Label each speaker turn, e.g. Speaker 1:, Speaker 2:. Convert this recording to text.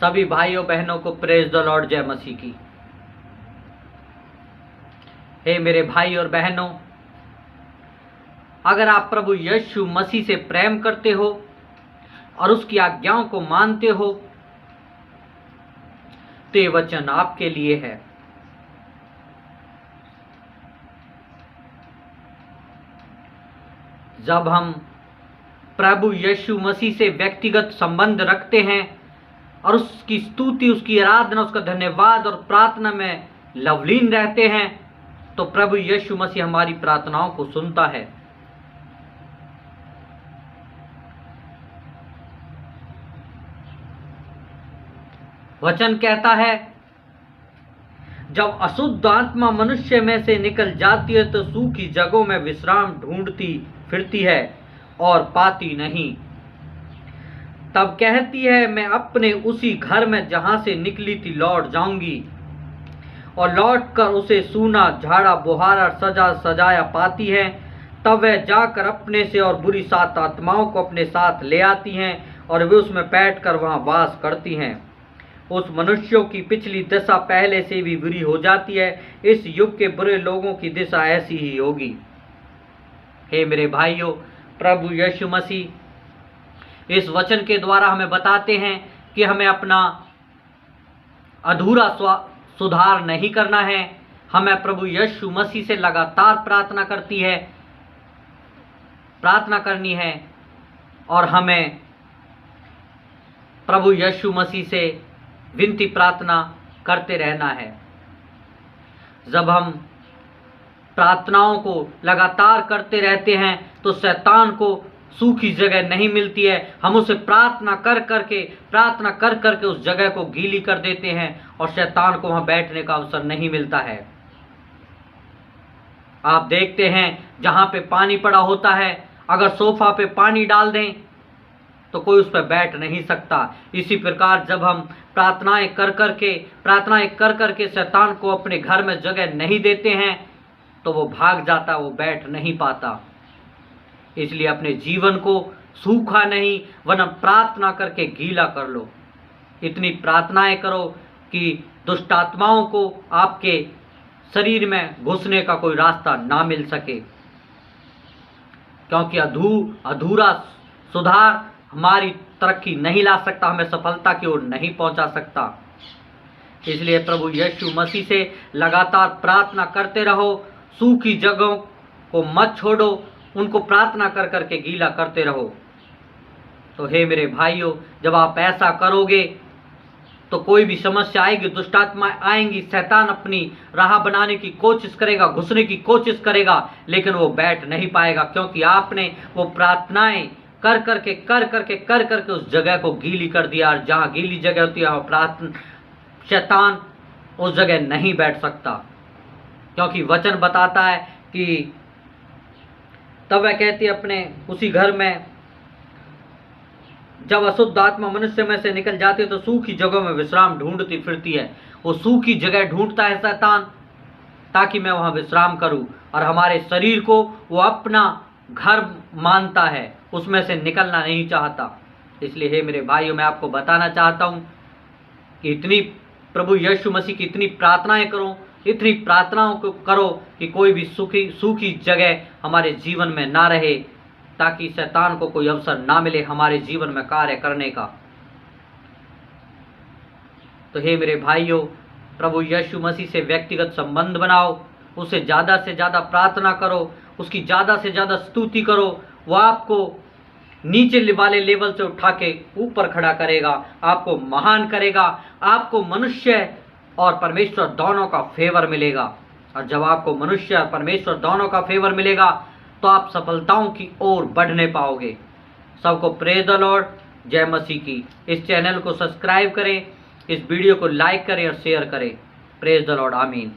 Speaker 1: सभी भाइयों बहनों को प्रेज द लॉर्ड, जय मसीह की। हे मेरे भाई और बहनों, अगर आप प्रभु यीशु मसीह से प्रेम करते हो और उसकी आज्ञाओं को मानते हो तो ये वचन आपके लिए है। जब हम प्रभु यीशु मसीह से व्यक्तिगत संबंध रखते हैं और उसकी स्तुति, उसकी आराधना, उसका धन्यवाद और प्रार्थना में लवलीन रहते हैं तो प्रभु यीशु मसीह हमारी प्रार्थनाओं को सुनता है। वचन कहता है, जब अशुद्ध आत्मा मनुष्य में से निकल जाती है तो सूखी जगहों में विश्राम ढूंढती फिरती है और पाती नहीं। तब कहती है, मैं अपने उसी घर में जहां से निकली थी लौट जाऊंगी, और लौटकर उसे सूना झाड़ा बुहारा सजा सजाया पाती है। तब वह जाकर अपने से और बुरी 7 आत्माओं को अपने साथ ले आती हैं और वे उसमें बैठकर वहां वास करती हैं। उस मनुष्यों की पिछली दशा पहले से भी बुरी हो जाती है। इस युग के बुरे लोगों की दिशा ऐसी ही होगी। हे मेरे भाइयों, प्रभु यीशु मसीह इस वचन के द्वारा हमें बताते हैं कि हमें अपना अधूरा सुधार नहीं करना है। हमें प्रभु यीशु मसीह से लगातार प्रार्थना करनी है और हमें प्रभु यीशु मसीह से विनती प्रार्थना करते रहना है। जब हम प्रार्थनाओं को लगातार करते रहते हैं तो शैतान को सूखी जगह नहीं मिलती है। हम उसे प्रार्थना कर करके उस जगह को गीली कर देते हैं और शैतान को वहां बैठने का अवसर नहीं मिलता है। आप देखते हैं, जहां पे पानी पड़ा होता है, अगर सोफा पे पानी डाल दें तो कोई उस पर बैठ नहीं सकता। इसी प्रकार जब हम प्रार्थनाएं कर करके शैतान को अपने घर में जगह नहीं देते हैं तो वो भाग जाता, वो बैठ नहीं पाता। इसलिए अपने जीवन को सूखा नहीं वरन प्रार्थना करके गीला कर लो। इतनी प्रार्थनाएं करो कि दुष्ट आत्माओं को आपके शरीर में घुसने का कोई रास्ता ना मिल सके, क्योंकि अधूरा सुधार हमारी तरक्की नहीं ला सकता, हमें सफलता की ओर नहीं पहुंचा सकता। इसलिए प्रभु यीशु मसीह से लगातार प्रार्थना करते रहो, सूखी जगहों को मत छोड़ो, उनको प्रार्थना कर करके गीला करते रहो। तो हे मेरे भाइयों, जब आप ऐसा करोगे तो कोई भी समस्या आएगी, दुष्ट आत्मा आएंगी, शैतान अपनी राह बनाने की कोशिश करेगा, घुसने की कोशिश करेगा, लेकिन वो बैठ नहीं पाएगा, क्योंकि आपने वो प्रार्थनाएं कर करके उस जगह को गीली कर दिया। और जहाँ गीली जगह होती है वहाँ शैतान उस जगह नहीं बैठ सकता, क्योंकि वचन बताता है कि तब वह कहती है, अपने उसी घर में जब अशुद्ध आत्मा मनुष्य में से निकल जाती है तो सूखी जगहों में विश्राम ढूंढती फिरती है। वो सूखी जगह ढूंढता है शैतान ताकि मैं वहां विश्राम करूं, और हमारे शरीर को वो अपना घर मानता है, उसमें से निकलना नहीं चाहता। इसलिए हे मेरे भाइयों, मैं आपको बताना चाहता हूं कि इतनी प्रभु यीशु मसीह की इतनी प्रार्थनाएं करो, इतनी प्रार्थनाओं को करो कि कोई भी सूखी जगह हमारे जीवन में ना रहे, ताकि शैतान को कोई अवसर ना मिले हमारे जीवन में कार्य करने का। तो हे मेरे भाइयों, प्रभु यीशु मसीह से व्यक्तिगत संबंध बनाओ, उसे ज़्यादा से ज़्यादा प्रार्थना करो, उसकी ज़्यादा से ज़्यादा स्तुति करो। वो आपको नीचे वाले लेवल से उठा के ऊपर खड़ा करेगा, आपको महान करेगा, आपको मनुष्य और परमेश्वर दोनों का फेवर मिलेगा। और जब आपको मनुष्य और परमेश्वर दोनों का फेवर मिलेगा तो आप सफलताओं की ओर बढ़ने पाओगे। सबको प्रेज द लॉर्ड, जय मसीह की। इस चैनल को सब्सक्राइब करें, इस वीडियो को लाइक करें और शेयर करें। प्रेज द लॉर्ड, आमीन।